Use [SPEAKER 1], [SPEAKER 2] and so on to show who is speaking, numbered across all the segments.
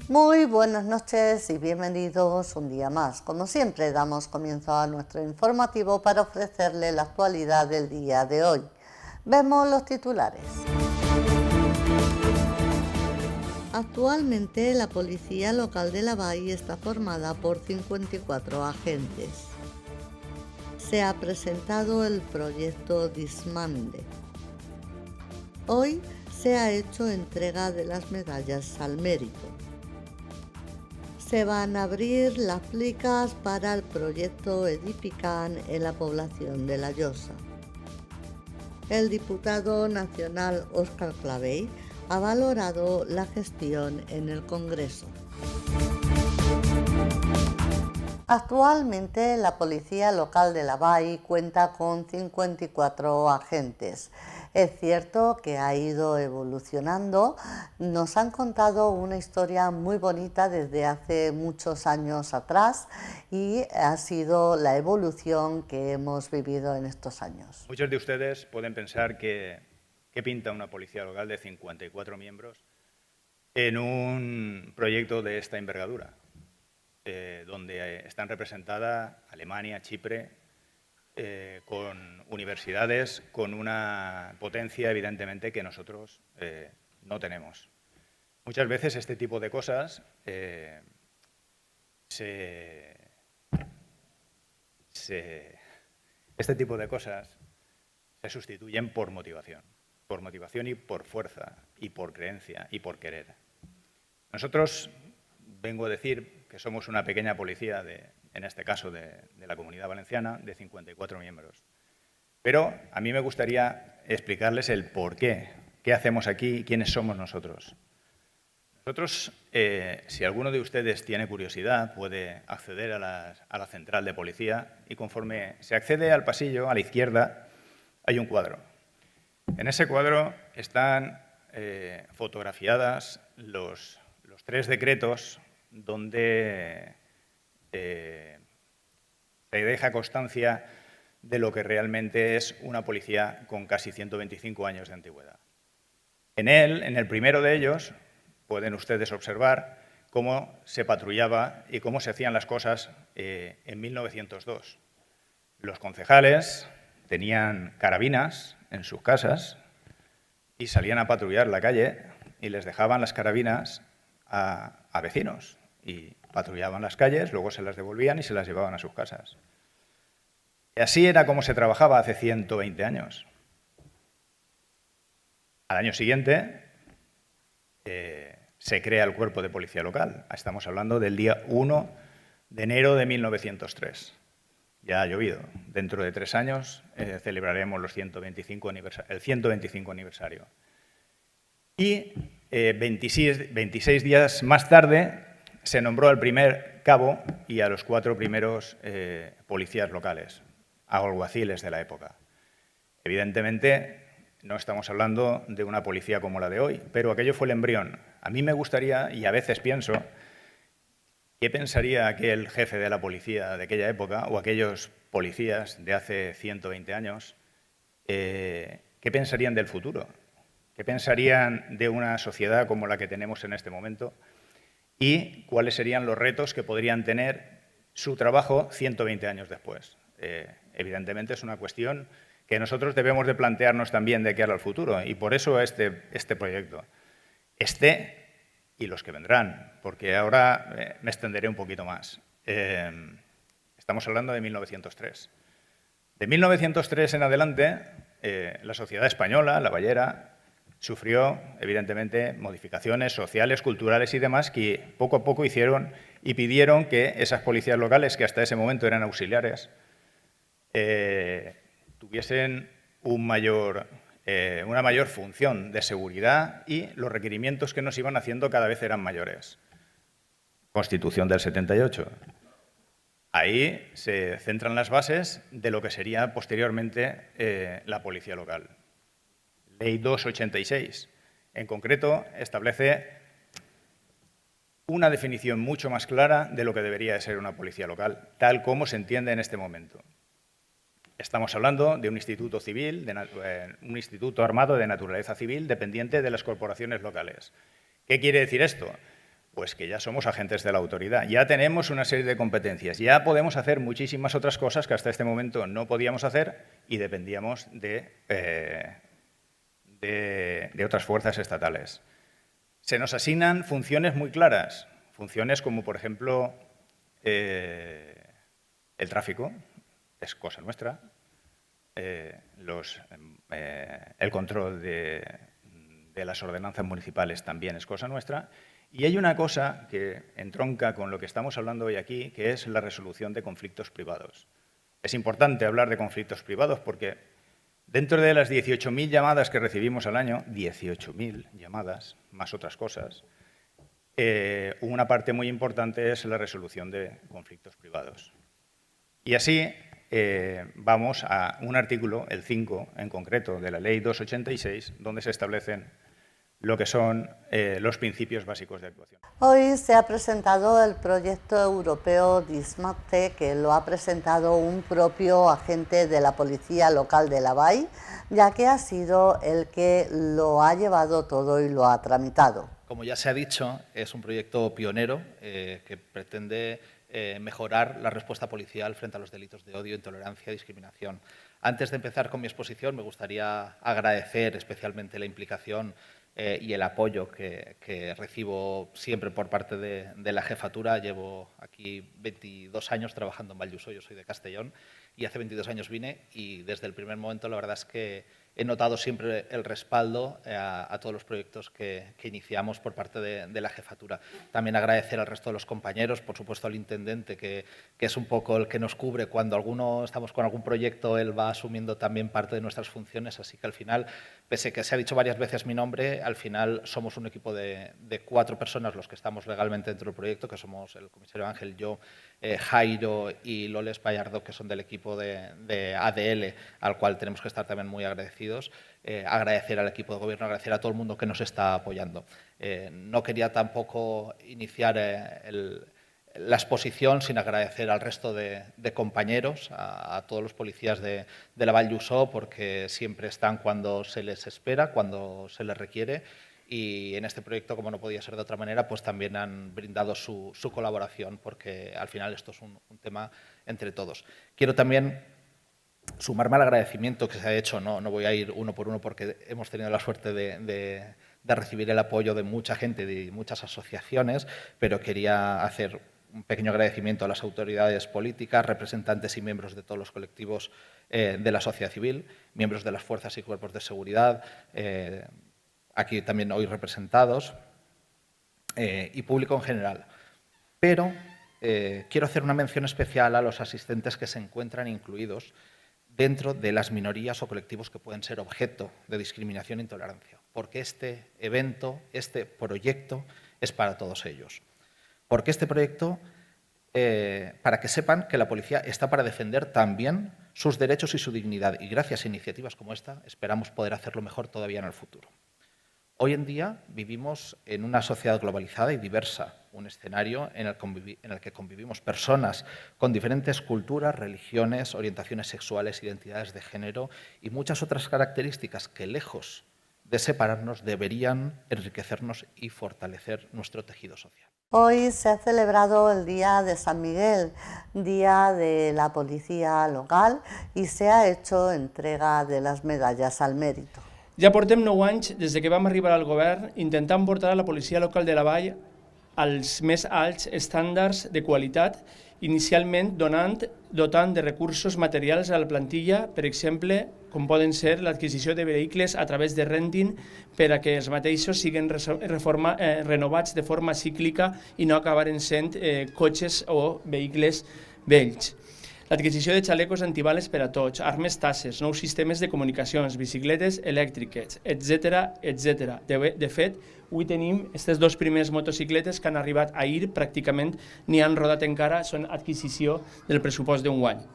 [SPEAKER 1] Muy buenas noches y bienvenidos un día más. Como siempre, damos comienzo a nuestro informativo para ofrecerle la actualidad del día de hoy. Vemos los titulares. Actualmente la policía local de La Vall está formada por 54 agentes. Se ha presentado el proyecto Dismande. Hoy se ha hecho entrega de las medallas al mérito. Se van a abrir las plicas para el proyecto Edifican en la población de La Llosa. El diputado nacional Óscar Clavell ha valorado la gestión en el Congreso. Actualmente la policía local de La Vall cuenta con 54 agentes. Es cierto que ha ido evolucionando. Nos han contado una historia muy bonita desde hace muchos años atrás y ha sido la evolución que hemos vivido en estos años.
[SPEAKER 2] Muchos de ustedes pueden pensar que ¿qué pinta una policía local de 54 miembros en un proyecto de esta envergadura? Donde están representadas Alemania, Chipre, con universidades, con una potencia, evidentemente, que nosotros no tenemos. Muchas veces este tipo de cosas se sustituyen por motivación y por fuerza, y por creencia, y por querer. Nosotros, vengo a decir que somos una pequeña policía, en este caso de la Comunidad Valenciana, de 54 miembros. Pero a mí me gustaría explicarles el por qué hacemos aquí y quiénes somos nosotros. Nosotros, si alguno de ustedes tiene curiosidad, puede acceder a la central de policía y conforme se accede al pasillo, a la izquierda, hay un cuadro. En ese cuadro están fotografiadas los 3 decretos donde se deja constancia de lo que realmente es una policía con casi 125 años de antigüedad. En el primero de ellos, pueden ustedes observar cómo se patrullaba y cómo se hacían las cosas en 1902. Los concejales tenían carabinas en sus casas y salían a patrullar la calle y les dejaban las carabinas a vecinos y patrullaban las calles, luego se las devolvían y se las llevaban a sus casas. Y así era como se trabajaba hace 120 años. Al año siguiente se crea el Cuerpo de Policía Local. Estamos hablando del día 1 de enero de 1903. Ya ha llovido. Dentro de 3 años celebraremos el 125 aniversario. Y 26 días más tarde se nombró al primer cabo y a los 4 primeros policías locales, alguaciles de la época. Evidentemente, no estamos hablando de una policía como la de hoy, pero aquello fue el embrión. A mí me gustaría, y a veces pienso, ¿qué pensaría aquel jefe de la policía de aquella época o aquellos policías de hace 120 años? ¿Qué pensarían del futuro? ¿Qué pensarían de una sociedad como la que tenemos en este momento? ¿Y cuáles serían los retos que podrían tener su trabajo 120 años después? Evidentemente es una cuestión que nosotros debemos de plantearnos también de cara al futuro y por eso este proyecto. Y los que vendrán, porque ahora me extenderé un poquito más. Estamos hablando de 1903. De 1903 en adelante, la sociedad española, la vallera, sufrió, evidentemente, modificaciones sociales, culturales y demás que poco a poco hicieron y pidieron que esas policías locales, que hasta ese momento eran auxiliares, tuviesen una mayor función de seguridad y los requerimientos que nos iban haciendo cada vez eran mayores. Constitución del 78. Ahí se centran las bases de lo que sería posteriormente la policía local. Ley 286. En concreto, establece una definición mucho más clara de lo que debería de ser una policía local, tal como se entiende en este momento. Estamos hablando de un instituto civil, un instituto armado de naturaleza civil dependiente de las corporaciones locales. ¿Qué quiere decir esto? Pues que ya somos agentes de la autoridad, ya tenemos una serie de competencias, ya podemos hacer muchísimas otras cosas que hasta este momento no podíamos hacer y dependíamos de otras fuerzas estatales. Se nos asignan funciones muy claras, funciones como, por ejemplo, el tráfico, es cosa nuestra, el control de las ordenanzas municipales también es cosa nuestra. Y hay una cosa que entronca con lo que estamos hablando hoy aquí, que es la resolución de conflictos privados. Es importante hablar de conflictos privados porque dentro de las 18.000 llamadas que recibimos al año, 18.000 llamadas, más otras cosas, una parte muy importante es la resolución de conflictos privados. Y así vamos a un artículo, el 5 en concreto, de la Ley 286, donde se establecen lo que son los principios básicos de actuación.
[SPEAKER 1] Hoy se ha presentado el proyecto europeo Dismante, que lo ha presentado un propio agente de la Policía Local de Lavall, ya que ha sido el que lo ha llevado todo y lo ha tramitado.
[SPEAKER 3] Como ya se ha dicho, es un proyecto pionero que pretende mejorar la respuesta policial frente a los delitos de odio, intolerancia y discriminación. Antes de empezar con mi exposición, me gustaría agradecer especialmente la implicación y el apoyo que recibo siempre por parte de la jefatura. Llevo aquí 22 años trabajando en Valldusó, yo soy de Castellón, y hace 22 años vine y desde el primer momento la verdad es que he notado siempre el respaldo a todos los proyectos que iniciamos por parte de la jefatura. También agradecer al resto de los compañeros, por supuesto al intendente, que es un poco el que nos cubre cuando estamos con algún proyecto, él va asumiendo también parte de nuestras funciones, así que al final, pese a que se ha dicho varias veces mi nombre, al final somos un equipo de 4 personas los que estamos legalmente dentro del proyecto, que somos el comisario Ángel, yo, Jairo y Loles Pallardo, que son del equipo de ADL, al cual tenemos que estar también muy agradecidos. Agradecer al equipo de gobierno, agradecer a todo el mundo que nos está apoyando. No quería tampoco iniciar la exposición sin agradecer al resto de compañeros, a todos los policías de la Valldusó, porque siempre están cuando se les espera, cuando se les requiere. Y en este proyecto, como no podía ser de otra manera, pues también han brindado su colaboración, porque al final esto es un tema entre todos. Quiero también sumarme al agradecimiento que se ha hecho, no voy a ir uno por uno porque hemos tenido la suerte de recibir el apoyo de mucha gente, de muchas asociaciones, pero quería hacer un pequeño agradecimiento a las autoridades políticas, representantes y miembros de todos los colectivos de la sociedad civil, miembros de las fuerzas y cuerpos de seguridad, aquí también hoy representados, y público en general. Pero quiero hacer una mención especial a los asistentes que se encuentran incluidos dentro de las minorías o colectivos que pueden ser objeto de discriminación e intolerancia, porque este evento, este proyecto es para todos ellos. Porque este proyecto, para que sepan que la policía está para defender también sus derechos y su dignidad, y gracias a iniciativas como esta esperamos poder hacerlo mejor todavía en el futuro. Hoy en día vivimos en una sociedad globalizada y diversa, un escenario en el que convivimos personas con diferentes culturas, religiones, orientaciones sexuales, identidades de género y muchas otras características que, lejos de separarnos, deberían enriquecernos y fortalecer nuestro tejido social.
[SPEAKER 1] Hoy se ha celebrado el Día de San Miguel, Día de la Policía Local, i se ha hecho entrega de les medalles al mèrit.
[SPEAKER 4] Ja portem 9 anys des que vam arribar al govern intentant portar a la policia local de Lavall als més alts estàndards de qualitat, inicialment dotant de recursos materials a la plantilla, per exemple, com poden ser l'adquisició de vehicles a través de renting per a que els mateixos siguin renovats de forma cíclica i no acabaren sent cotxes o vehicles vells. L'adquisició de xalecos antibales per a tots, armes tasses, nous sistemes de comunicacions, bicicletes elèctriques, etc. etc. De fet, avui tenim aquestes 2 primeres motocicletes que han arribat ahir, pràcticament ni han rodat encara, són adquisició del pressupost d'un any.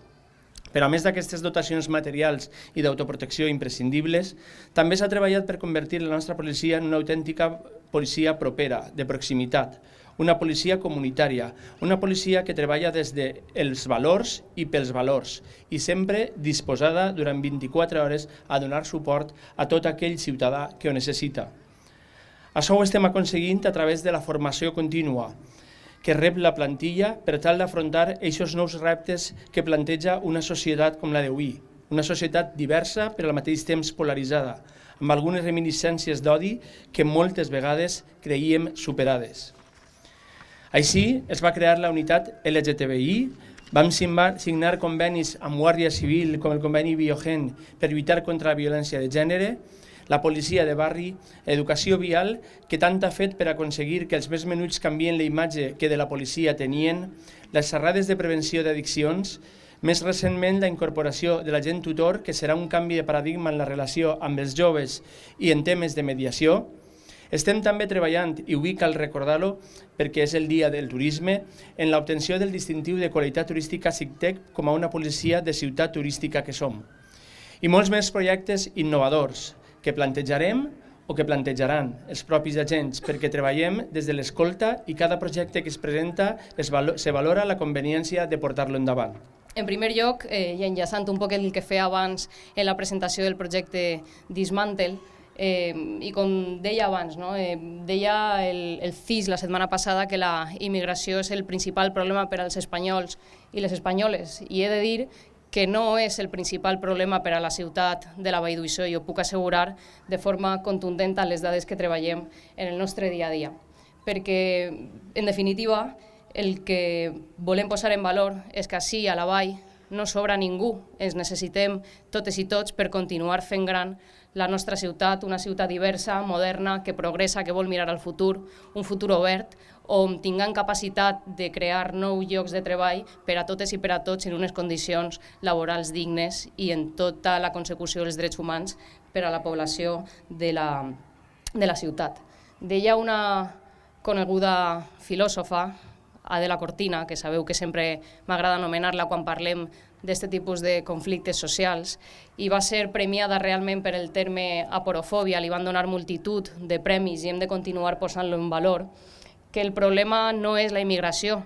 [SPEAKER 4] Però a més d'aquestes dotacions materials i d'autoprotecció imprescindibles, també s'ha treballat per convertir la nostra policia en una autèntica policia propera, de proximitat, una policia comunitària, una policia que treballa des dels valors i pels valors i sempre disposada durant 24 hores a donar suport a tot aquell ciutadà que ho necessita. Això ho estem aconseguint a través de la formació contínua que rep la plantilla per tal d'afrontar aquests nous reptes que planteja una societat com la d'avui, una societat diversa però al mateix temps polaritzada, amb algunes reminiscències d'odi que moltes vegades creiem superades. Així es va crear la unitat LGTBI, vam signar convenis amb Guàrdia Civil com el conveni Biogen per lluitar contra la violència de gènere, la policia de barri, educació vial, que tant ha fet per aconseguir que els més menuts canvien la imatge que de la policia tenien, les xerrades de prevenció d'addiccions, més recentment la incorporació de l'agent tutor, que serà un canvi de paradigma en la relació amb els joves i en temes de mediació. Estem també treballant, i avui cal recordar-lo perquè és el dia del turisme, en l'obtenció del distintiu de qualitat turística SICTEC com a una policia de ciutat turística que som. I molts més projectes innovadors, que plantejarem o que plantejaran els propis agents perquè treballem des de l'escolta i cada projecte que es presenta se valora la conveniència de portar-lo endavant.
[SPEAKER 5] En primer lloc, i enllaçant un poc el que feia abans en la presentació del projecte Dismantle, i com deia abans, deia el CIS la setmana passada que la immigració és el principal problema per als espanyols i les espanyoles, i he de dir que no és el principal problema per a la ciutat de la Vall d'Uixó, i ho puc assegurar de forma contundent a les dades que treballem en el nostre dia a dia. Perquè, en definitiva, el que volem posar en valor és que així a la Vall no sobra ningú, ens necessitem totes i tots per continuar fent gran la nostra ciutat, una ciutat diversa, moderna, que progressa, que vol mirar al futur, un futur obert, on tinguem capacitat de crear nous llocs de treball per a totes i per a tots en unes condicions laborals dignes i en tota la consecució dels drets humans per a la població de la ciutat. Deia una coneguda filòsofa, Adela Cortina, que sabeu que sempre m'agrada anomenar-la quan parlem d'aquest tipus de conflictes socials, i va ser premiada realment per el terme aporofòbia, li van donar multitud de premis i hem de continuar posant-lo en valor, que el problema no és la immigració,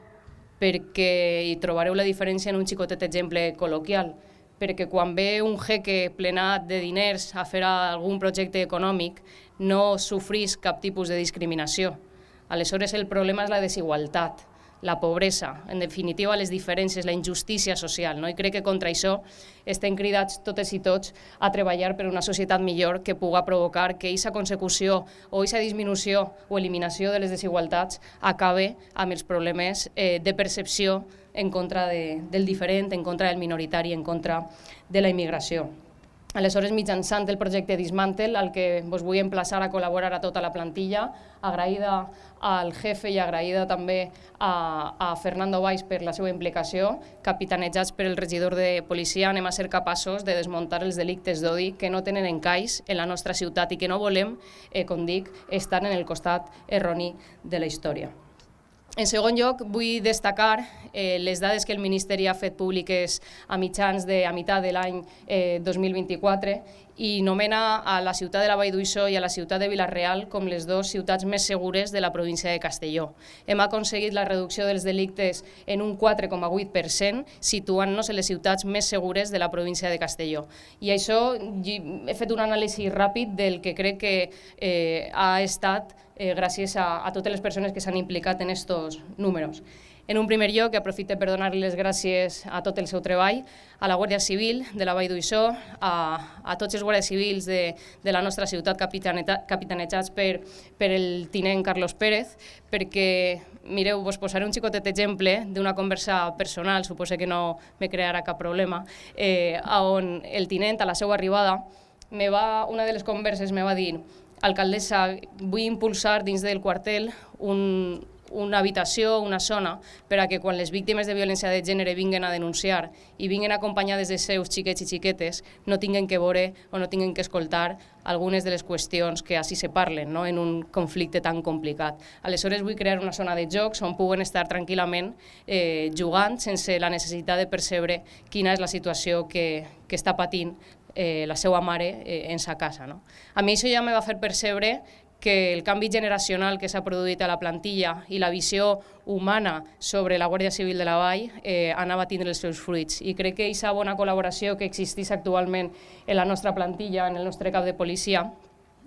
[SPEAKER 5] perquè hi trobareu la diferència en un xicotet exemple col·loquial, perquè quan ve un jeque plenat de diners a fer algun projecte econòmic no sofrís cap tipus de discriminació. Aleshores el problema és la desigualtat, la pobresa, en definitiva les diferències, la injustícia social. I crec que contra això estem cridats totes i tots a treballar per una societat millor que pugui provocar que aquesta consecució o aquesta disminució o eliminació de les desigualtats acabe amb els problemes de percepció en contra del diferent, en contra del minoritari, en contra de la immigració. Aleshores, mitjançant el projecte Dismantle, al que vos vull emplaçar a col·laborar a tota la plantilla, agraïda al jefe i agraïda també a Fernando Valls per la seva implicació, capitanejats per el regidor de policia, anem a ser capaços de desmuntar els delictes d'odi que no tenen encaix en la nostra ciutat i que no volem, com dic, estar en el costat erroni de la història. En segon lloc, vull destacar les dades que el Ministeri ha fet públiques a meitat de l'any 2024 i nomena a la ciutat de la Vall d'Uixó i a la ciutat de Vila-real com les dues ciutats més segures de la província de Castelló. Hem aconseguit la reducció dels delictes en un 4,8%, situant-nos en les ciutats més segures de la província de Castelló. I això, he fet un anàlisi ràpid del que crec que ha estat gràcies a totes les persones que s'han implicat en aquests números. En un primer lloc, aprofito per donar-li les gràcies a tot el seu treball, a la Guàrdia Civil de la Vall d'Uixó, a tots els guàrdies civils de la nostra ciutat capitanejats per el tinent Carlos Pérez, perquè, mireu, vos posaré un xicotet exemple d'una conversa personal, suposo que no me crearà cap problema, on el tinent, a la seva arribada, una de les converses me va dir: alcaldessa, vull impulsar dins del quartel una habitació, una zona, per a que quan les víctimes de violència de gènere vinguen a denunciar i vinguen acompanyades dels seus xiquets i xiquetes, no tinguen que veure o no tinguen que escoltar algunes de les qüestions que així se parlen en un conflicte tan complicat. Aleshores vull crear una zona de jocs on puguen estar tranquil·lament jugant sense la necessitat de percebre quina és la situació que està patint la seva mare en sa casa. A mi això ja me va fer percebre que el canvi generacional que s'ha produït a la plantilla i la visió humana sobre la Guàrdia Civil de la Vall anava a tindre els seus fruits. I crec que aquesta bona col·laboració que existeix actualment en la nostra plantilla, en el nostre cap de policia,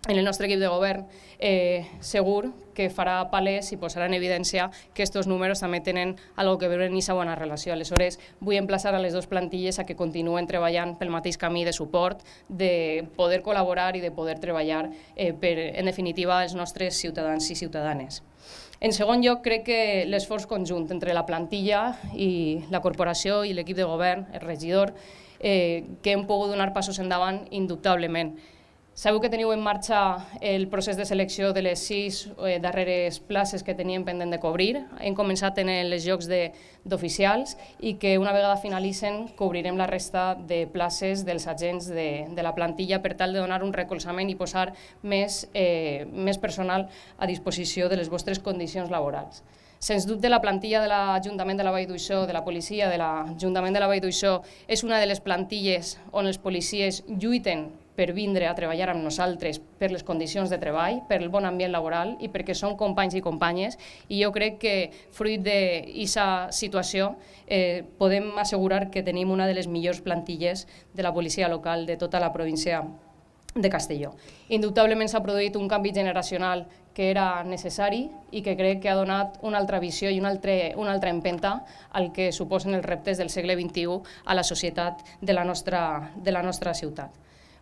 [SPEAKER 5] en el nostre equip de govern, segur que farà palès i posarà en evidència que aquests números també tenen algo que veure en aquesta bona relació. Aleshores, vull emplaçar a les dues plantilles a que continuen treballant pel mateix camí de suport, de poder col·laborar i de poder treballar per, en definitiva, els nostres ciutadans i ciutadanes. En segon lloc, crec que l'esforç conjunt entre la plantilla i la corporació i l'equip de govern, el regidor, que hem pogut donar passos endavant indubtablement. Sabeu que teniu en marxa el procés de selecció de les 6 darreres places que teníem pendent de cobrir. Hem començat en els llocs d'oficials i que una vegada finalitzen cobrirem la resta de places dels agents de la plantilla per tal de donar un recolzament i posar més personal a disposició de les vostres condicions laborals. Sens dubte, la plantilla de l'Ajuntament de la Vall d'Uixó, de la policia de l'Ajuntament de la Vall d'Uixó, és una de les plantilles on els policies lluiten per vindre a treballar amb nosaltres per les condicions de treball, per el bon ambient laboral i perquè són companys i companyes. I jo crec que, fruit d'aquesta situació, podem assegurar que tenim una de les millors plantilles de la policia local de tota la província de Castelló. Indubtablement s'ha produït un canvi generacional que era necessari i que crec que ha donat una altra visió i una altra empenta al que suposen els reptes del segle XXI a la societat de la nostra ciutat.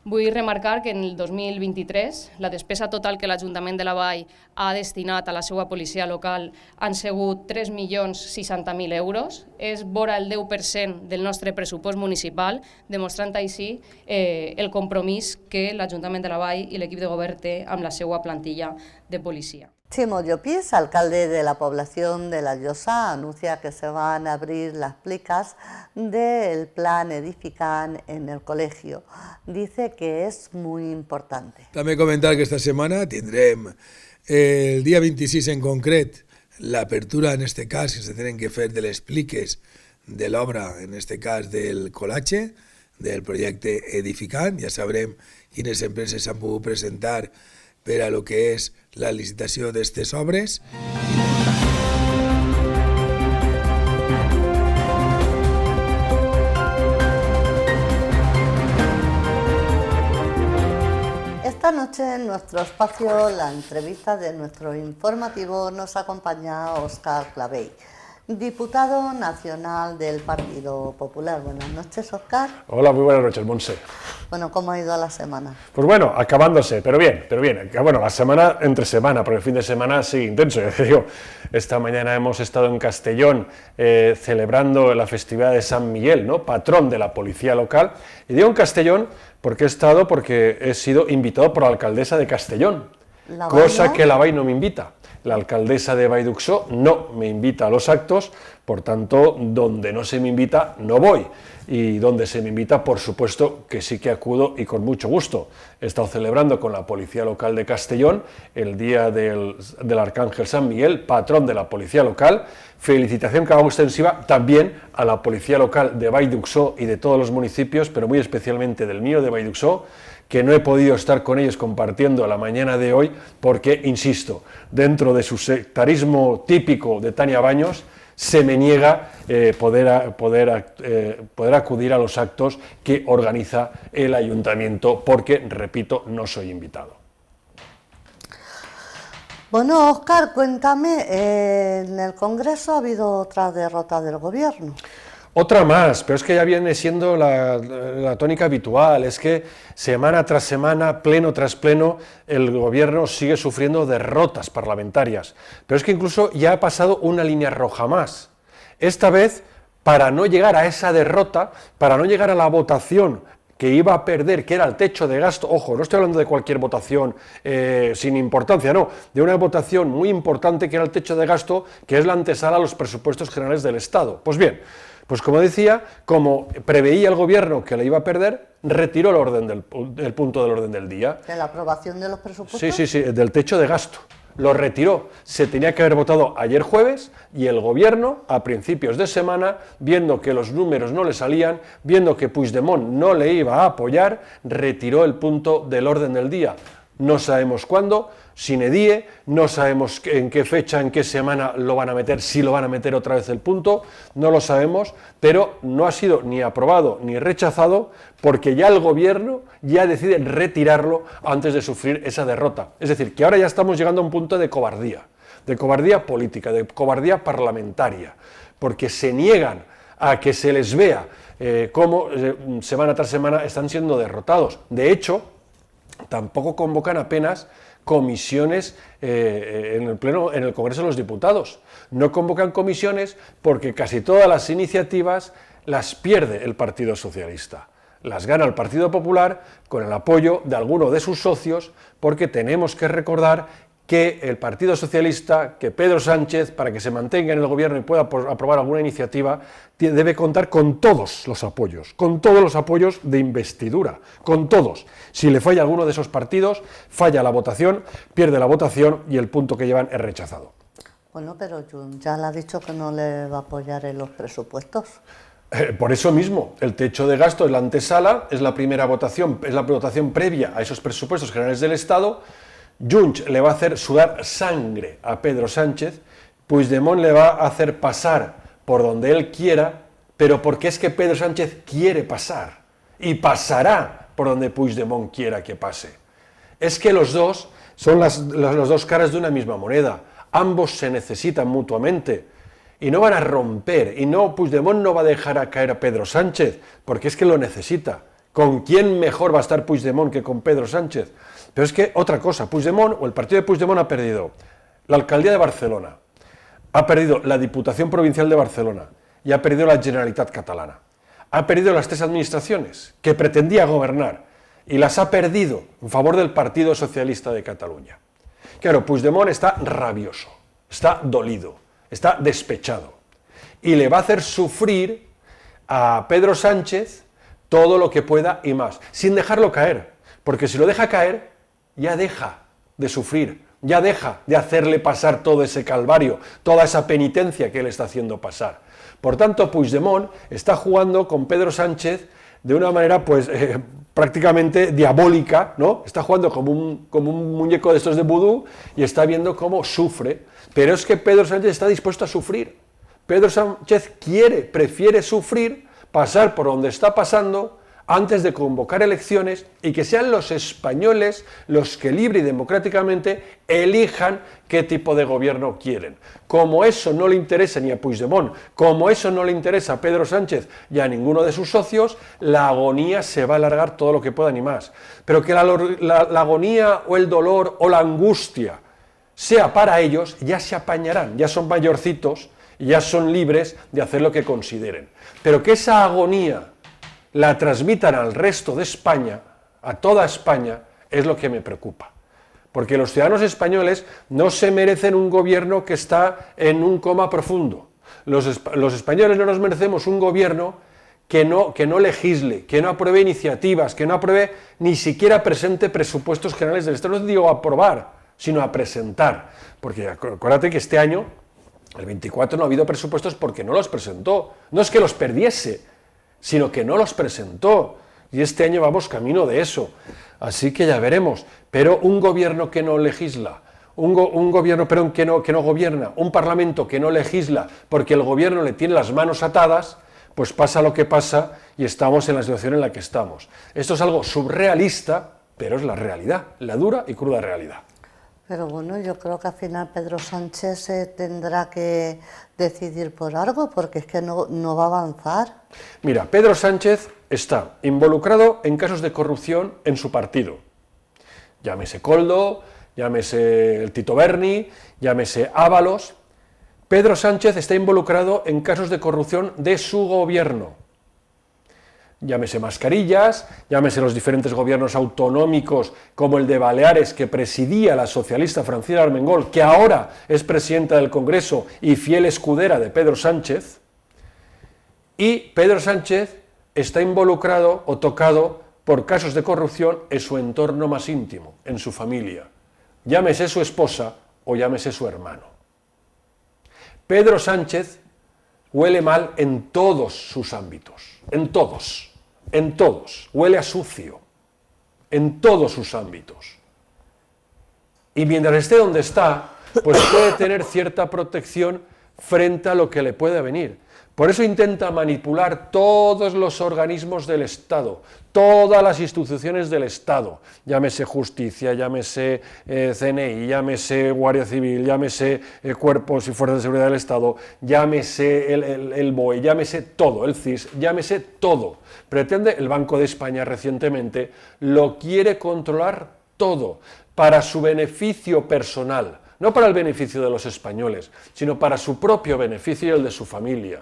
[SPEAKER 5] Vull remarcar que en el 2023 la despesa total que l'Ajuntament de la Vall ha destinat a la seva policia local han sigut 3.060.000 euros, és vora el 10% del nostre pressupost municipal, demostrant així el compromís que l'Ajuntament de la Vall i l'equip de govern té amb la seva plantilla de policia.
[SPEAKER 1] Chimo Llopis, alcalde de la población de La Llosa, anuncia que se van a abrir las plicas del plan Edifican en el colegio. Dice que es muy importante.
[SPEAKER 6] També comentar que esta setmana tindrem el dia 26 en concret l'apertura, en este cas, que se tenen que fer de les pliques de l'obra, en este cas del Colache, del projecte Edificant. Ja sabrem quines empreses s'han pogut presentar per a lo que és la licitació d'aquestes obres.
[SPEAKER 1] Esta noche en nuestro espacio, la entrevista de nuestro informativo, nos acompaña Óscar Clavell, diputado nacional del Partido Popular. Buenas noches, Óscar.
[SPEAKER 7] Hola, muy buenas noches, Montse.
[SPEAKER 1] Bueno, ¿cómo ha ido la semana?
[SPEAKER 7] Pues bueno, acabándose, pero bien. Bueno, la semana entre semana, porque el fin de semana sigue intenso. Ya te digo, esta mañana hemos estado en Castellón celebrando la festividad de San Miguel, ¿no? Patrón de la policía local. Y digo en Castellón porque he sido invitado por la alcaldesa de Castellón, cosa que la Vall no me invita. La alcaldesa de Vall d'Uixó no me invita a los actos, por tanto, donde no se me invita, no voy. Y donde se me invita, por supuesto, que sí que acudo y con mucho gusto. He estado celebrando con la Policía Local de Castellón el Día del Arcángel San Miguel, patrón de la Policía Local. Felicitación que hago extensiva también a la Policía Local de Vall d'Uixó y de todos los municipios, pero muy especialmente del mío de Vall d'Uixó, que no he podido estar con ellos compartiendo la mañana de hoy porque, insisto, dentro de su sectarismo típico de Tania Baños, se me niega poder acudir a los actos que organiza el ayuntamiento porque, repito, no soy invitado.
[SPEAKER 1] Bueno, Óscar, cuéntame, en el Congreso ha habido otra derrota del Gobierno.
[SPEAKER 7] Otra más, pero es que ya viene siendo la tónica habitual, es que semana tras semana, pleno tras pleno, el Gobierno sigue sufriendo derrotas parlamentarias, pero es que incluso ya ha pasado una línea roja más. Esta vez, para no llegar a esa derrota, para no llegar a la votación que iba a perder, que era el techo de gasto, ojo, no estoy hablando de cualquier votación sin importancia, no, de una votación muy importante que era el techo de gasto, que es la antesala a los presupuestos generales del Estado. Pues bien, pues como decía, como preveía el Gobierno que le iba a perder, retiró el punto del orden del día.
[SPEAKER 1] ¿De la aprobación de los presupuestos?
[SPEAKER 7] Sí, del techo de gasto. Lo retiró. Se tenía que haber votado ayer jueves y el Gobierno, a principios de semana, viendo que los números no le salían, viendo que Puigdemont no le iba a apoyar, retiró el punto del orden del día. No sabemos cuándo, sine die, no sabemos en qué fecha, en qué semana lo van a meter, si lo van a meter otra vez el punto, no lo sabemos, pero no ha sido ni aprobado ni rechazado porque ya el gobierno ya decide retirarlo antes de sufrir esa derrota. Es decir, que ahora ya estamos llegando a un punto de cobardía política, de cobardía parlamentaria, porque se niegan a que se les vea cómo semana tras semana están siendo derrotados. De hecho, tampoco convocan apenas comisiones en el Congreso de los Diputados. No convocan comisiones porque casi todas las iniciativas las pierde el Partido Socialista. Las gana el Partido Popular con el apoyo de alguno de sus socios, porque tenemos que recordar que el Partido Socialista, que Pedro Sánchez, para que se mantenga en el gobierno y pueda aprobar alguna iniciativa, debe contar con todos los apoyos de investidura, con todos. Si le falla alguno de esos partidos, falla la votación, pierde la votación y el punto que llevan es rechazado.
[SPEAKER 1] Bueno, pero Junts ya le ha dicho que no le va a apoyar en los presupuestos.
[SPEAKER 7] Por eso mismo, el techo de gasto es la antesala, es la primera votación, es la votación previa a esos presupuestos generales del Estado. Junts le va a hacer sudar sangre a Pedro Sánchez, Puigdemont le va a hacer pasar por donde él quiera, pero porque es que Pedro Sánchez quiere pasar, y pasará por donde Puigdemont quiera que pase. Es que los dos son las dos caras de una misma moneda, ambos se necesitan mutuamente, y no van a romper, y Puigdemont no va a dejar a caer a Pedro Sánchez, porque es que lo necesita. ¿Con quién mejor va a estar Puigdemont que con Pedro Sánchez? Pero es que otra cosa, Puigdemont o el partido de Puigdemont ha perdido la alcaldía de Barcelona, ha perdido la Diputación Provincial de Barcelona y ha perdido la Generalitat Catalana. Ha perdido las 3 administraciones que pretendía gobernar y las ha perdido en favor del Partido Socialista de Cataluña. Claro, Puigdemont está rabioso, está dolido, está despechado y le va a hacer sufrir a Pedro Sánchez todo lo que pueda y más, sin dejarlo caer, porque si lo deja caer, ya deja de sufrir, ya deja de hacerle pasar todo ese calvario, toda esa penitencia que él está haciendo pasar. Por tanto, Puigdemont está jugando con Pedro Sánchez de una manera prácticamente diabólica, ¿no? Está jugando como un muñeco de estos de vudú y está viendo cómo sufre, pero es que Pedro Sánchez está dispuesto a sufrir. Pedro Sánchez prefiere sufrir, pasar por donde está pasando, antes de convocar elecciones y que sean los españoles los que libre y democráticamente elijan qué tipo de gobierno quieren. Como eso no le interesa ni a Puigdemont, como eso no le interesa a Pedro Sánchez y a ninguno de sus socios, la agonía se va a alargar todo lo que pueda ni más. Pero que la agonía o el dolor o la angustia sea para ellos, ya se apañarán, ya son mayorcitos y ya son libres de hacer lo que consideren. Pero que esa agonía la transmitan al resto de España, a toda España, es lo que me preocupa. Porque los ciudadanos españoles no se merecen un gobierno que está en un coma profundo. Los españoles no nos merecemos un gobierno que no legisle, que no apruebe iniciativas, que no apruebe ni siquiera presente presupuestos generales del Estado. No digo aprobar, sino a presentar. Porque acuérdate que este año, el 24, no ha habido presupuestos porque no los presentó. No es que los perdiese, sino que no los presentó, y este año vamos camino de eso, así que ya veremos, pero un gobierno que no legisla, un gobierno que no gobierna, un parlamento que no legisla porque el gobierno le tiene las manos atadas, pues pasa lo que pasa y estamos en la situación en la que estamos. Esto es algo surrealista, pero es la realidad, la dura y cruda realidad.
[SPEAKER 1] Pero bueno, yo creo que al final Pedro Sánchez tendrá que decidir por algo, porque es que no va a avanzar.
[SPEAKER 7] Mira, Pedro Sánchez está involucrado en casos de corrupción en su partido. Llámese Koldo, llámese el Tito Berni, llámese Ábalos. Pedro Sánchez está involucrado en casos de corrupción de su gobierno. Llámese Mascarillas, llámese los diferentes gobiernos autonómicos como el de Baleares que presidía la socialista Francina Armengol, que ahora es presidenta del Congreso y fiel escudera de Pedro Sánchez, y Pedro Sánchez está involucrado o tocado por casos de corrupción en su entorno más íntimo, en su familia, llámese su esposa o llámese su hermano. Pedro Sánchez huele mal en todos sus ámbitos, en todos, huele a sucio, en todos sus ámbitos. Y mientras esté donde está, pues puede tener cierta protección frente a lo que le pueda venir. Por eso intenta manipular todos los organismos del Estado, todas las instituciones del Estado, llámese Justicia, llámese CNI, llámese Guardia Civil, llámese Cuerpos y Fuerzas de Seguridad del Estado, llámese el BOE, llámese todo, el CIS, llámese todo. Pretende, el Banco de España recientemente lo quiere controlar todo, para su beneficio personal, no para el beneficio de los españoles, sino para su propio beneficio y el de su familia,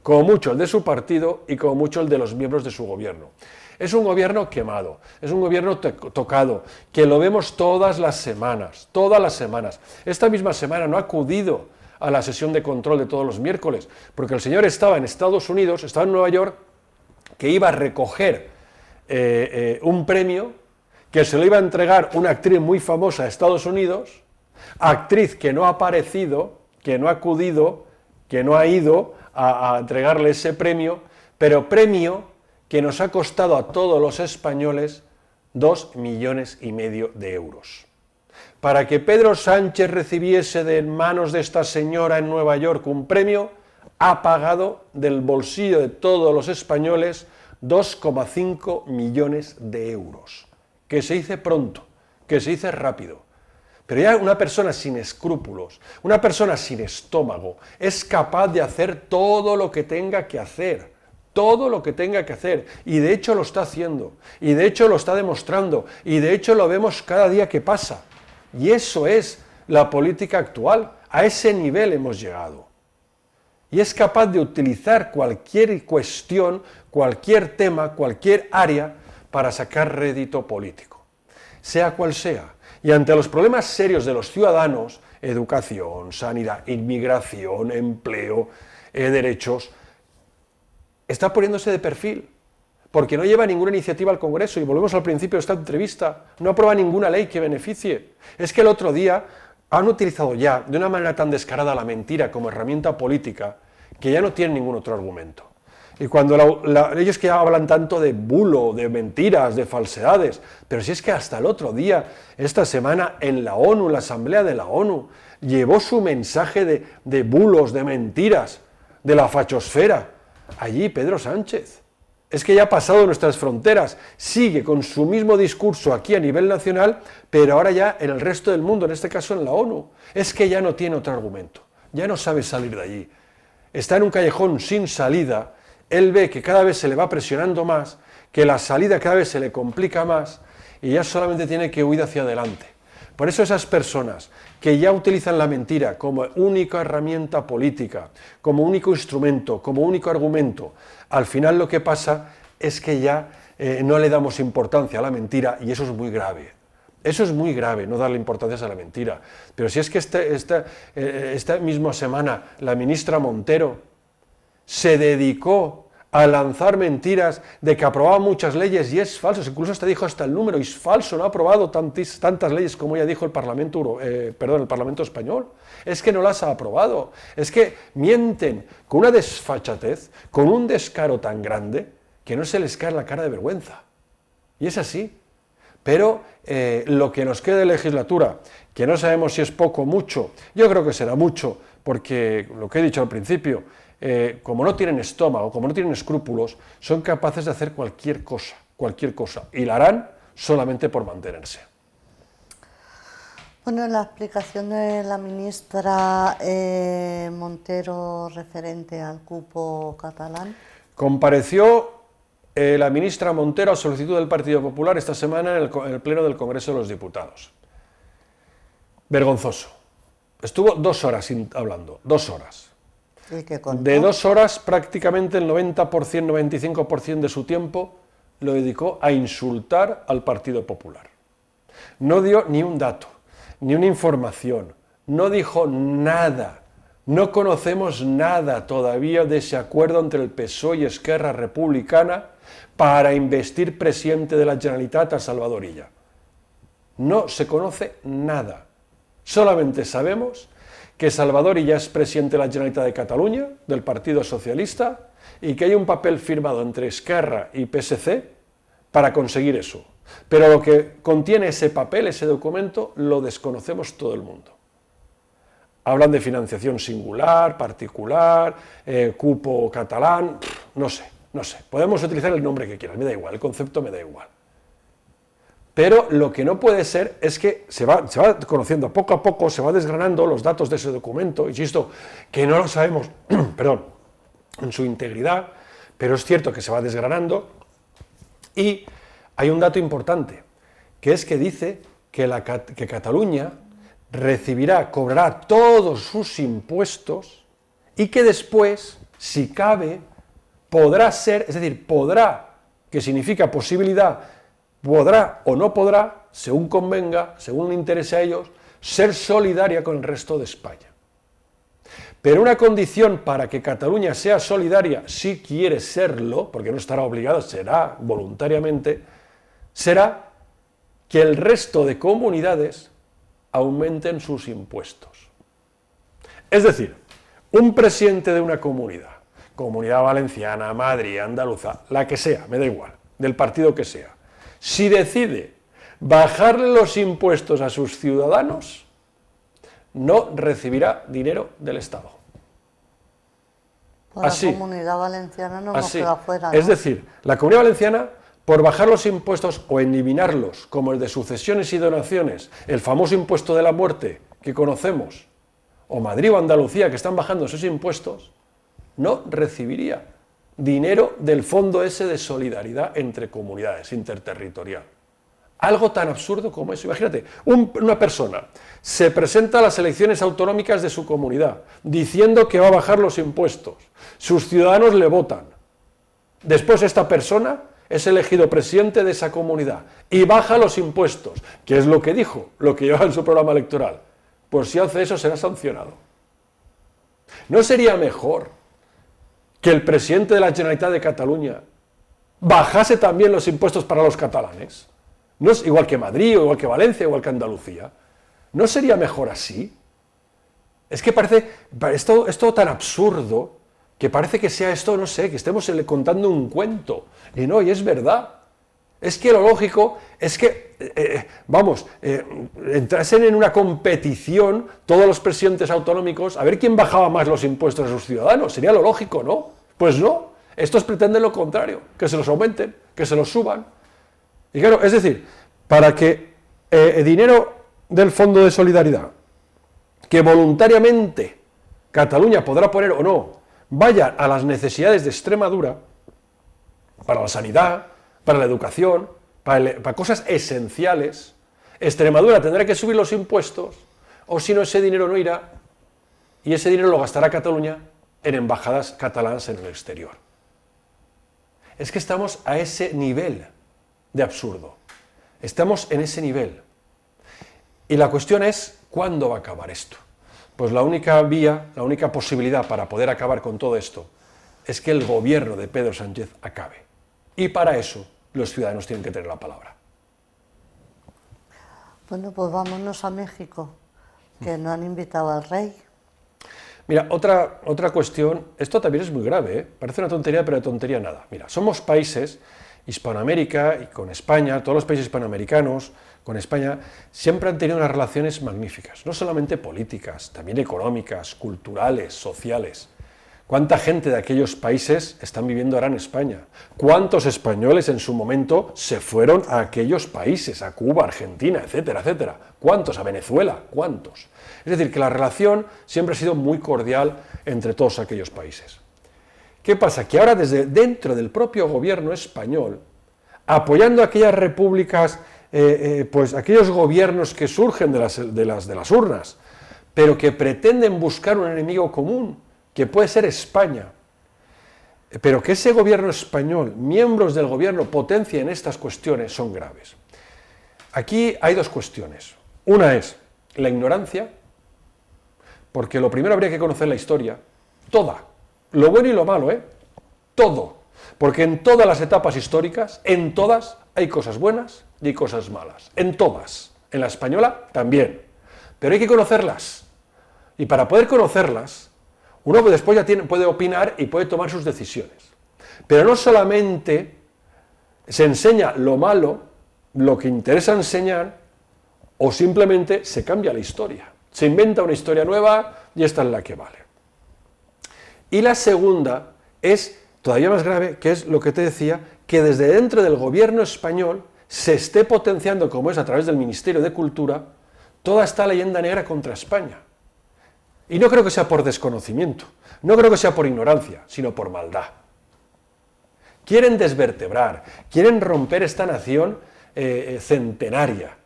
[SPEAKER 7] como mucho el de su partido y como mucho el de los miembros de su gobierno. Es un gobierno quemado, es un gobierno tocado, que lo vemos todas las semanas, todas las semanas. Esta misma semana no ha acudido a la sesión de control de todos los miércoles, porque el señor estaba en Estados Unidos, estaba en Nueva York, que iba a recoger un premio que se lo iba a entregar una actriz muy famosa de Estados Unidos, actriz que no ha aparecido, que no ha acudido, que no ha ido a entregarle ese premio, pero premio que nos ha costado a todos los españoles 2,5 millones de euros. Para que Pedro Sánchez recibiese de manos de esta señora en Nueva York un premio, ha pagado del bolsillo de todos los españoles 2,5 millones de euros. Que se dice pronto, que se dice rápido. Pero ya una persona sin escrúpulos, una persona sin estómago, es capaz de hacer todo lo que tenga que hacer, todo lo que tenga que hacer, y de hecho lo está haciendo, y de hecho lo está demostrando, y de hecho lo vemos cada día que pasa. Y eso es la política actual, a ese nivel hemos llegado. Y es capaz de utilizar cualquier cuestión, cualquier tema, cualquier área, para sacar rédito político, sea cual sea. Y ante los problemas serios de los ciudadanos, educación, sanidad, inmigración, empleo, derechos, está poniéndose de perfil, porque no lleva ninguna iniciativa al Congreso, y volvemos al principio de esta entrevista, no aprueba ninguna ley que beneficie. Es que el otro día han utilizado ya, de una manera tan descarada, la mentira como herramienta política, que ya no tienen ningún otro argumento. Y cuando ellos que hablan tanto de bulo, de mentiras, de falsedades, pero si es que hasta el otro día, esta semana en la ONU, en la Asamblea de la ONU, llevó su mensaje de bulos, de mentiras, de la fachosfera, allí Pedro Sánchez. Es que ya ha pasado nuestras fronteras, sigue con su mismo discurso aquí a nivel nacional, pero ahora ya en el resto del mundo, en este caso en la ONU. Es que ya no tiene otro argumento, ya no sabe salir de allí. Está en un callejón sin salida. Él ve que cada vez se le va presionando más, que la salida cada vez se le complica más y ya solamente tiene que huir hacia adelante. Por eso esas personas que ya utilizan la mentira como única herramienta política, como único instrumento, como único argumento, al final lo que pasa es que ya no le damos importancia a la mentira y eso es muy grave. Eso es muy grave, no darle importancia a la mentira. Pero si es que esta misma semana la ministra Montero se dedicó a lanzar mentiras de que aprobaba muchas leyes y es falso, incluso hasta dijo hasta el número, y es falso, no ha aprobado tantas leyes como ella dijo el Parlamento español, es que no las ha aprobado, es que mienten con una desfachatez, con un descaro tan grande que no se les cae la cara de vergüenza, y es así. Pero lo que nos queda de legislatura, que no sabemos si es poco o mucho, yo creo que será mucho, porque lo que he dicho al principio, como no tienen estómago, como no tienen escrúpulos, son capaces de hacer cualquier cosa, y la harán solamente por mantenerse.
[SPEAKER 1] Bueno, la explicación de la ministra Montero referente al cupo catalán.
[SPEAKER 7] Compareció la ministra Montero a solicitud del Partido Popular esta semana en el Pleno del Congreso de los Diputados. Vergonzoso. Estuvo 2 horas hablando, 2 horas. De 2 horas, prácticamente el 90%, 95% de su tiempo lo dedicó a insultar al Partido Popular. No dio ni un dato, ni una información, no dijo nada. No conocemos nada todavía de ese acuerdo entre el PSOE y Esquerra Republicana para investir presidente de la Generalitat a Salvador Illa. No se conoce nada. Solamente sabemos que Salvador Illa es presidente de la Generalitat de Cataluña, del Partido Socialista, y que hay un papel firmado entre Esquerra y PSC para conseguir eso. Pero lo que contiene ese papel, ese documento, lo desconocemos todo el mundo. Hablan de financiación singular, particular, cupo catalán, no sé. Podemos utilizar el nombre que quieras, me da igual, el concepto me da igual. Pero lo que no puede ser es que se va conociendo poco a poco, se va desgranando los datos de ese documento, insisto, que no lo sabemos, perdón, en su integridad, pero es cierto que se va desgranando, y hay un dato importante, que es que dice que Cataluña cobrará todos sus impuestos y que después, si cabe, podrá ser, es decir, podrá, que significa posibilidad, podrá o no podrá, según convenga, según le interese a ellos, ser solidaria con el resto de España. Pero una condición para que Cataluña sea solidaria, si quiere serlo, porque no estará obligada, será voluntariamente, será que el resto de comunidades aumenten sus impuestos. Es decir, un presidente de una comunidad valenciana, Madrid, andaluza, la que sea, me da igual, del partido que sea, si decide bajarle los impuestos a sus ciudadanos, no recibirá dinero del Estado.
[SPEAKER 1] Por la Comunidad Valenciana no hemos quedado fuera, ¿no?
[SPEAKER 7] Es decir, la Comunidad Valenciana, por bajar los impuestos o eliminarlos, como el de sucesiones y donaciones, el famoso impuesto de la muerte que conocemos, o Madrid o Andalucía, que están bajando esos impuestos, no recibiría dinero del fondo ese de solidaridad entre comunidades, interterritorial. Algo tan absurdo como eso. Imagínate, una persona se presenta a las elecciones autonómicas de su comunidad diciendo que va a bajar los impuestos. Sus ciudadanos le votan. Después esta persona es elegido presidente de esa comunidad y baja los impuestos, que es lo que dijo, lo que lleva en su programa electoral. Pues si hace eso será sancionado. ¿No sería mejor que el presidente de la Generalitat de Cataluña bajase también los impuestos para los catalanes? ¿No es igual que Madrid, o igual que Valencia, o igual que Andalucía? ¿No sería mejor así? Es que parece, es todo tan absurdo, que parece que sea esto, no sé, que estemos contando un cuento. Y no, y es verdad. Es que lo lógico es que, entrasen en una competición todos los presidentes autonómicos a ver quién bajaba más los impuestos a sus ciudadanos. Sería lo lógico, ¿no? Pues no. Estos pretenden lo contrario, que se los aumenten, que se los suban. Y claro, es decir, para que dinero del Fondo de Solidaridad, que voluntariamente Cataluña podrá poner o no, vaya a las necesidades de Extremadura, para la sanidad, para la educación, para cosas esenciales, Extremadura tendrá que subir los impuestos, o si no, ese dinero no irá, y ese dinero lo gastará Cataluña en embajadas catalanas en el exterior. Es que estamos a ese nivel de absurdo. Estamos en ese nivel. Y la cuestión es, ¿cuándo va a acabar esto? Pues la única vía, la única posibilidad para poder acabar con todo esto es que el gobierno de Pedro Sánchez acabe. Y para eso los ciudadanos tienen que tener la palabra.
[SPEAKER 1] Bueno, pues vámonos a México, que no han invitado al rey.
[SPEAKER 7] Mira, otra cuestión, esto también es muy grave, ¿eh? Parece una tontería, pero de tontería nada. Mira, somos países, Hispanoamérica y con España, todos los países hispanoamericanos con España, siempre han tenido unas relaciones magníficas, no solamente políticas, también económicas, culturales, sociales. ¿Cuánta gente de aquellos países están viviendo ahora en España? ¿Cuántos españoles en su momento se fueron a aquellos países, a Cuba, Argentina, etcétera, etcétera? ¿Cuántos? ¿A Venezuela? ¿Cuántos? Es decir, que la relación siempre ha sido muy cordial entre todos aquellos países. ¿Qué pasa? Que ahora desde dentro del propio gobierno español, apoyando a aquellas repúblicas, pues aquellos gobiernos que surgen de las urnas, pero que pretenden buscar un enemigo común, que puede ser España, pero que ese gobierno español, miembros del gobierno, potencia en estas cuestiones, son graves. Aquí hay dos cuestiones. Una es la ignorancia, porque lo primero habría que conocer la historia, toda, lo bueno y lo malo, todo, porque en todas las etapas históricas, en todas hay cosas buenas y hay cosas malas, en todas, en la española también, pero hay que conocerlas, y para poder conocerlas, uno después ya puede opinar y puede tomar sus decisiones. Pero no solamente se enseña lo malo, lo que interesa enseñar, o simplemente se cambia la historia. Se inventa una historia nueva y esta es la que vale. Y la segunda es todavía más grave, que es lo que te decía, que desde dentro del gobierno español se esté potenciando, como es a través del Ministerio de Cultura, toda esta leyenda negra contra España. Y no creo que sea por desconocimiento, no creo que sea por ignorancia, sino por maldad. Quieren desvertebrar, quieren romper esta nación centenaria,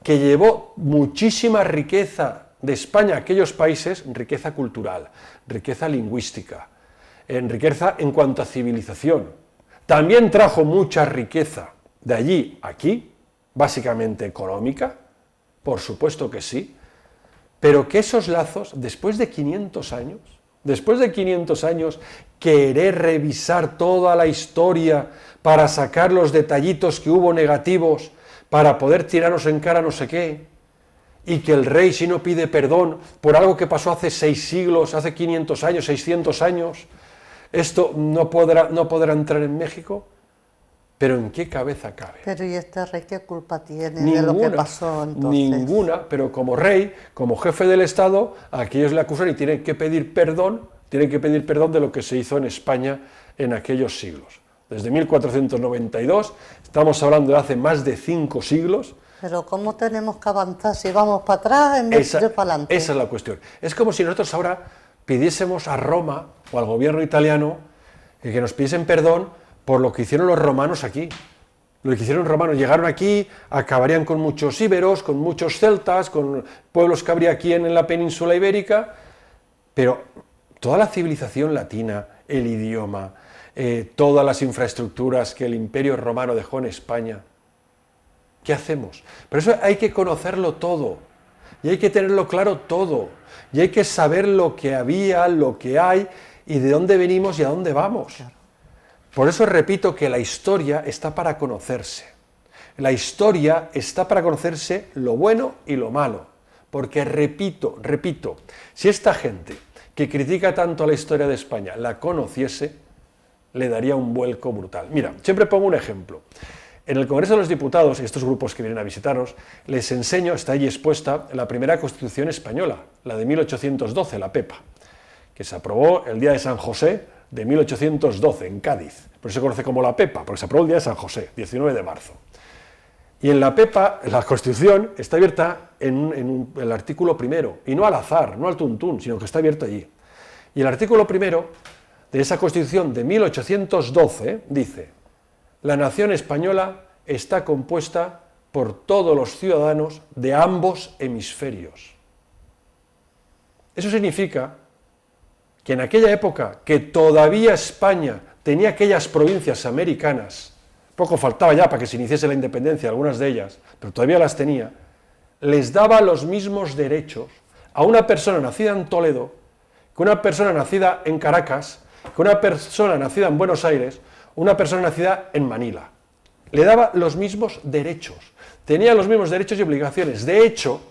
[SPEAKER 7] que llevó muchísima riqueza de España a aquellos países, riqueza cultural, riqueza lingüística, en riqueza en cuanto a civilización. También trajo mucha riqueza de allí a aquí, básicamente económica, por supuesto que sí, pero que esos lazos, después de 500 años, querer revisar toda la historia para sacar los detallitos que hubo negativos, para poder tirarnos en cara no sé qué, y que el rey, si no pide perdón por algo que pasó hace 6 siglos, hace 500 años, 600 años, esto no podrá entrar en México. Pero ¿en qué cabeza cabe?
[SPEAKER 1] Pero ¿y este rey qué culpa tiene de lo que pasó entonces?
[SPEAKER 7] Ninguna, pero como rey, como jefe del Estado, a aquellos le acusan y tienen que pedir perdón de lo que se hizo en España en aquellos siglos. Desde 1492, estamos hablando de hace más de 5 siglos.
[SPEAKER 1] Pero ¿cómo tenemos que avanzar si vamos para atrás en vez de para adelante?
[SPEAKER 7] Esa es la cuestión. Es como si nosotros ahora pidiésemos a Roma o al gobierno italiano que nos pidiesen perdón por lo que hicieron los romanos aquí. Lo que hicieron los romanos, llegaron aquí, acabarían con muchos íberos, con muchos celtas, con pueblos que habría aquí en la península ibérica, pero toda la civilización latina, el idioma, todas las infraestructuras que el Imperio Romano dejó en España, ¿qué hacemos? Por eso hay que conocerlo todo, y hay que tenerlo claro todo, y hay que saber lo que había, lo que hay, y de dónde venimos y a dónde vamos. Por eso repito que la historia está para conocerse. La historia está para conocerse lo bueno y lo malo. Porque repito, si esta gente que critica tanto a la historia de España la conociese, le daría un vuelco brutal. Mira, siempre pongo un ejemplo. En el Congreso de los Diputados, y estos grupos que vienen a visitarnos, les enseño, está allí expuesta, la primera Constitución española, la de 1812, la PEPA, que se aprobó el día de San José, de 1812, en Cádiz. Por eso se conoce como la PEPA, porque se aprobó el día de San José, 19 de marzo. Y en la PEPA, la Constitución está abierta en el artículo primero, y no al azar, no al tuntún, sino que está abierto allí. Y el artículo primero de esa Constitución de 1812 dice: la nación española está compuesta por todos los ciudadanos de ambos hemisferios. Eso significa que en aquella época, que todavía España tenía aquellas provincias americanas, poco faltaba ya para que se iniciase la independencia, algunas de ellas, pero todavía las tenía, les daba los mismos derechos a una persona nacida en Toledo, que una persona nacida en Caracas, que una persona nacida en Buenos Aires, una persona nacida en Manila. Le daba los mismos derechos, tenía los mismos derechos y obligaciones. De hecho,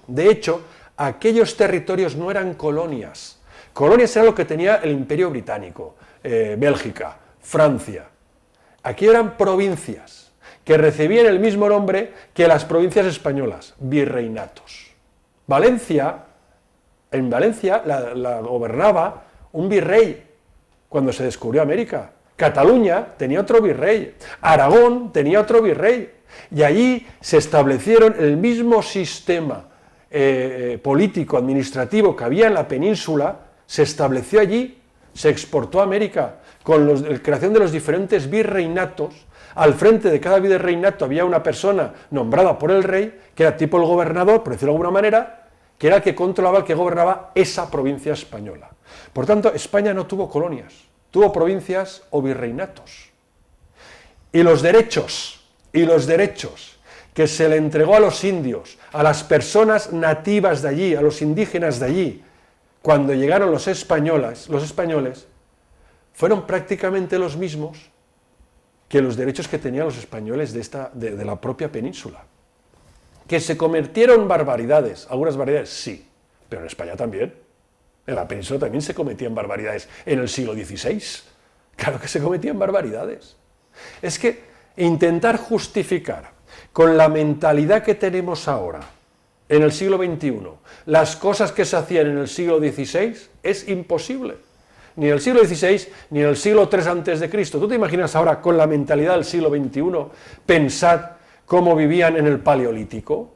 [SPEAKER 7] aquellos territorios no eran colonias. Colonias era lo que tenía el Imperio Británico, Bélgica, Francia. Aquí eran provincias que recibían el mismo nombre que las provincias españolas, virreinatos. En Valencia la gobernaba un virrey cuando se descubrió América. Cataluña tenía otro virrey, Aragón tenía otro virrey, y allí se establecieron el mismo sistema político, administrativo que había en la península. Se estableció allí, se exportó a América, con la creación de los diferentes virreinatos. Al frente de cada virreinato había una persona nombrada por el rey, que era tipo el gobernador, por decirlo de alguna manera, que era el que controlaba, el que gobernaba esa provincia española. Por tanto, España no tuvo colonias, tuvo provincias o virreinatos. Y los derechos que se le entregó a los indios, a las personas nativas de allí, a los indígenas de allí, cuando llegaron los españoles, fueron prácticamente los mismos que los derechos que tenían los españoles de la propia península. ¿Que se cometieron barbaridades? Algunas barbaridades, sí, pero en España también. En la península también se cometían barbaridades en el siglo XVI. Claro que se cometían barbaridades. Es que intentar justificar con la mentalidad que tenemos ahora, en el siglo XXI, las cosas que se hacían en el siglo XVI, es imposible. Ni en el siglo XVI, ni en el siglo III a.C. ¿Tú te imaginas ahora, con la mentalidad del siglo XXI, pensar cómo vivían en el Paleolítico?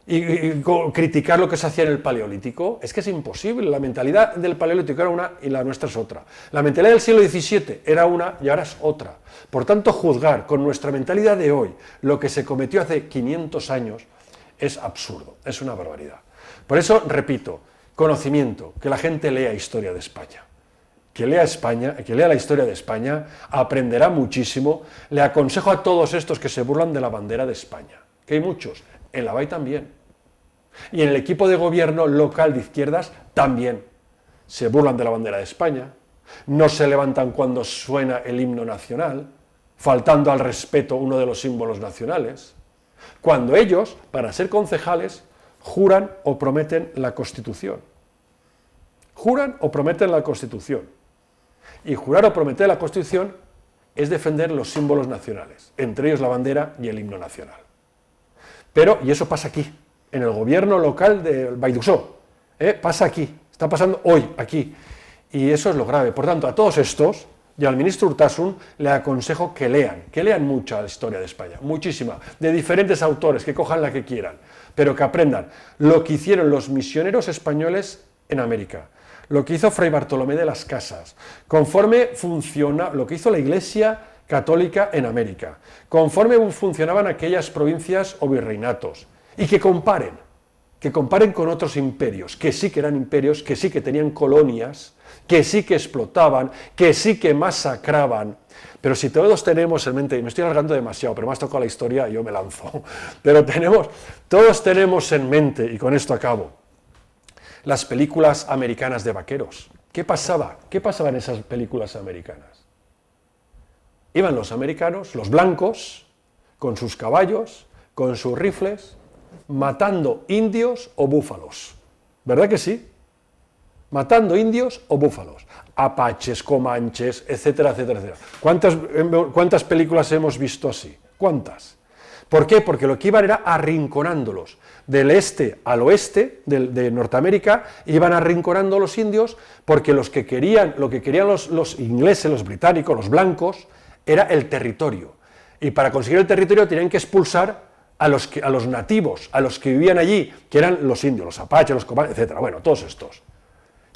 [SPEAKER 7] Y criticar lo que se hacía en el Paleolítico, es que es imposible. La mentalidad del Paleolítico era una y la nuestra es otra. La mentalidad del siglo XVII era una y ahora es otra. Por tanto, juzgar con nuestra mentalidad de hoy lo que se cometió hace 500 años es absurdo, es una barbaridad. Por eso, repito, conocimiento, que la gente lea historia de España. Que lea España, que lea la historia de España, aprenderá muchísimo. Le aconsejo a todos estos que se burlan de la bandera de España, que hay muchos, en la BAI también. Y en el equipo de gobierno local de izquierdas también se burlan de la bandera de España, no se levantan cuando suena el himno nacional, faltando al respeto uno de los símbolos nacionales, cuando ellos, para ser concejales, juran o prometen la Constitución. Juran o prometen la Constitución. Y jurar o prometer la Constitución es defender los símbolos nacionales, entre ellos la bandera y el himno nacional. Pero, y eso pasa aquí, en el gobierno local de Baidusó, pasa aquí, está pasando hoy, aquí, y eso es lo grave. Por tanto, a todos estos, y al ministro Urtasun, le aconsejo que lean mucha la historia de España, muchísima, de diferentes autores, que cojan la que quieran, pero que aprendan lo que hicieron los misioneros españoles en América, lo que hizo Fray Bartolomé de las Casas, conforme funciona lo que hizo la Iglesia católica en América, conforme funcionaban aquellas provincias o virreinatos, y que comparen con otros imperios, que sí que eran imperios, que sí que tenían colonias, que sí que explotaban, que sí que masacraban. Pero si todos tenemos en mente, y me estoy alargando demasiado, pero me has tocado la historia y yo me lanzo, pero todos tenemos en mente, y con esto acabo, las películas americanas de vaqueros. ¿Qué pasaba? ¿Qué pasaba en esas películas americanas? Iban los americanos, los blancos, con sus caballos, con sus rifles, matando indios o búfalos. ¿Verdad que sí? Matando indios o búfalos. Apaches, comanches, etcétera, etcétera, etcétera. ¿Cuántas películas hemos visto así? ¿Cuántas? ¿Por qué? Porque lo que iban era arrinconándolos. Del este al oeste de Norteamérica iban arrinconando a los indios porque lo que querían los ingleses, los británicos, los blancos, era el territorio. Y para conseguir el territorio tenían que expulsar a los nativos, a los que vivían allí, que eran los indios, los apaches, los comanches, etcétera. Bueno, todos estos.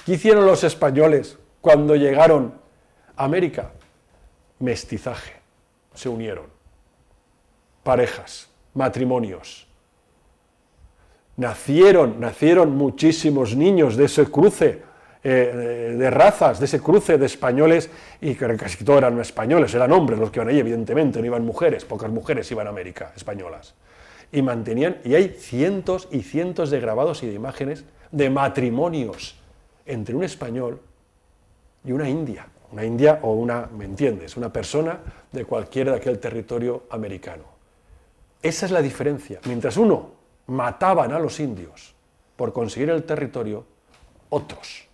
[SPEAKER 7] ¿Qué hicieron los españoles cuando llegaron a América? Mestizaje. Se unieron. Parejas, matrimonios. Nacieron muchísimos niños de ese cruce de razas, de ese cruce de españoles, y casi todos eran españoles, eran hombres los que iban allí, evidentemente, no iban mujeres, pocas mujeres iban a América, españolas. Y hay cientos y cientos de grabados y de imágenes de matrimonios entre un español y una india o ¿me entiendes?, una persona de cualquiera de aquel territorio americano. Esa es la diferencia. Mientras uno mataban a los indios por conseguir el territorio, otros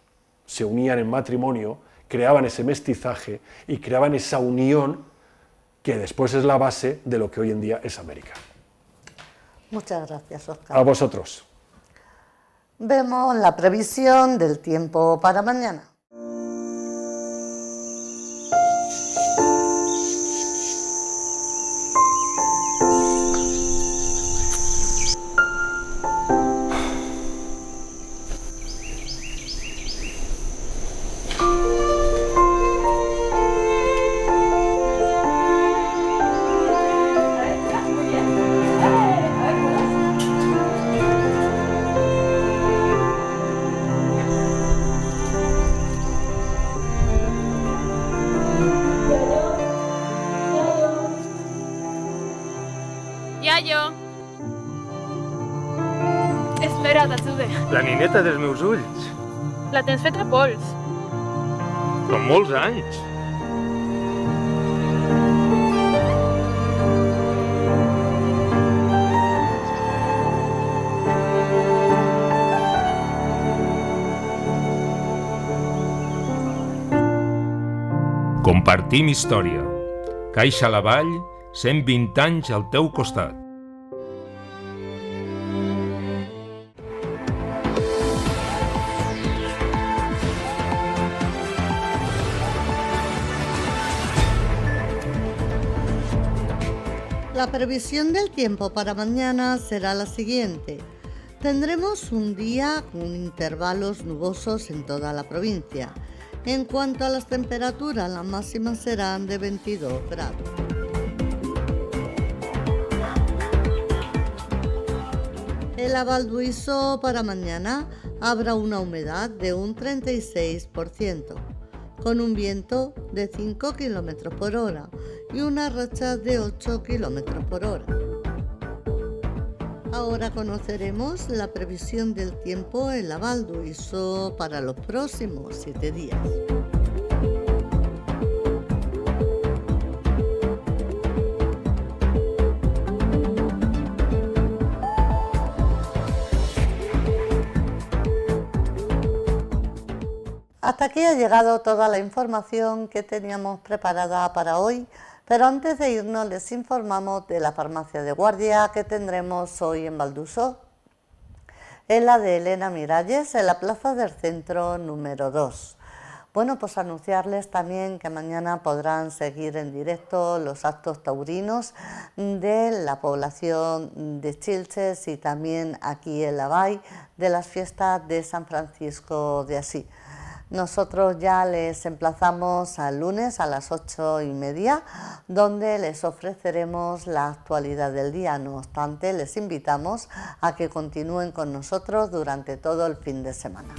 [SPEAKER 7] se unían en matrimonio, creaban ese mestizaje y creaban esa unión que después es la base de lo que hoy en día es América.
[SPEAKER 1] Muchas gracias, Óscar.
[SPEAKER 7] A vosotros.
[SPEAKER 1] Vemos la previsión del tiempo para mañana.
[SPEAKER 8] Iaio! Espera, t'ajude.
[SPEAKER 9] La nineta dels meus ulls.
[SPEAKER 8] La tens feta pols.
[SPEAKER 9] Són molts anys.
[SPEAKER 10] Compartim història. Caixa La Vall,
[SPEAKER 9] 120 anys al teu costat.
[SPEAKER 1] La previsión del tiempo para mañana será la siguiente. Tendremos un día con intervalos nubosos en toda la provincia. En cuanto a las temperaturas, las máximas serán de 22 grados. En la Valduiso para mañana habrá una humedad de un 36%, con un viento de 5 km por hora y una racha de 8 km por hora. Ahora conoceremos la previsión del tiempo en la Valduiso para los próximos 7 días. Hasta aquí ha llegado toda la información que teníamos preparada para hoy, pero antes de irnos les informamos de la farmacia de guardia que tendremos hoy en Valduso. Es la de Elena Miralles, en la plaza del centro número 2. Bueno, pues anunciarles también que mañana podrán seguir en directo los actos taurinos de la población de Chilches y también aquí en La Vall de las fiestas de San Francisco de Asís. Nosotros ya les emplazamos al lunes a las 8:30, donde les ofreceremos la actualidad del día. No obstante, les invitamos a que continúen con nosotros durante todo el fin de semana.